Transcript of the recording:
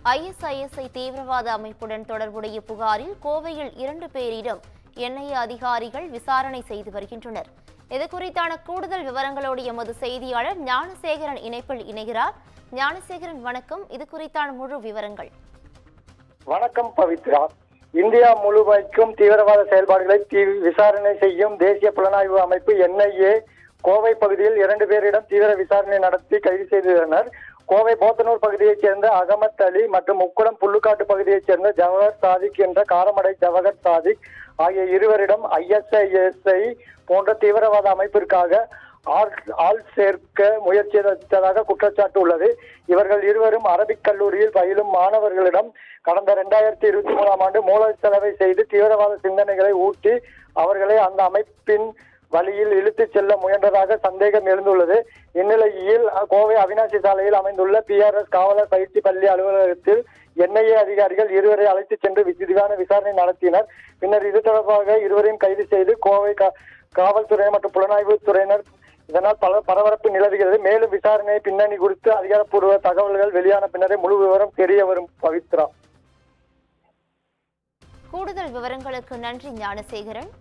ISIS தீவிரவாத அமைப்புடன் தொடர்புடைய புகாரில் கோவையில் 2 பேரிடம் NIA அதிகாரிகள் விசாரணை செய்து வருகின்றனர். இது குறித்தான கூடுதல் விவரங்களோடு எமது செய்தியாளர் ஞானசேகரன் இணைப்பில் இணைகிறார். ஞானசேகரன், வணக்கம். இது குறித்தான முழு விவரங்கள். வணக்கம் பவித்ரா. இந்தியா முழுமைக்கும் தீவிரவாத செயல்பாடுகளை விசாரணை செய்யும் தேசிய புலனாய்வு அமைப்பு NIA கோவை பகுதியில் 2 பேரிடம் தீவிர விசாரணை நடத்தி கைது செய்துள்ளனர். கோவை போத்தனூர் பகுதியைச் சேர்ந்த அகமத் அலி மற்றும் முக்குளம் புல்லுக்காட்டு பகுதியைச் சேர்ந்த ஜவஹர் சாதிக் என்ற காரமடை ஜவஹர் சாதிக் ஆகிய இருவரிடம் ISIS போன்ற தீவிரவாத அமைப்பிற்காக ஆள் சேர்க்க முயற்சித்ததாக குற்றச்சாட்டு உள்ளது. இவர்கள் இருவரும் அரபிக் கல்லூரியில் பயிலும் மாணவர்களிடம் கடந்த 2023ஆம் ஆண்டு மூல செலவை செய்து தீவிரவாத சிந்தனைகளை ஊட்டி அவர்களை அந்த அமைப்பின் வழியில் இழுத்துச் செல்ல முயன்றதாக சந்தேகம் எழுந்துள்ளது. இந்நிலையில் கோவை அவினாசி சாலையில் அமைந்துள்ள PRS காவலர் பயிற்சி பள்ளி அலுவலகத்தில் NIA அதிகாரிகள் இருவரை அழைத்துச் சென்று விரிவான விசாரணை நடத்தினர். பின்னர் இது தொடர்பாக இருவரையும் கைது செய்து கோவை காவல்துறை மற்றும் புலனாய்வு துறையினர். இதனால் பல பரபரப்பு நிலவுகிறது. மேலும் விசாரணை பின்னணி குறித்து அதிகாரப்பூர்வ தகவல்கள் வெளியான பின்னரே முழு விவரம் தெரிய வரும். பவித்ரா, கூடுதல் விவரங்களுக்கு நன்றி ஞானசேகரன்.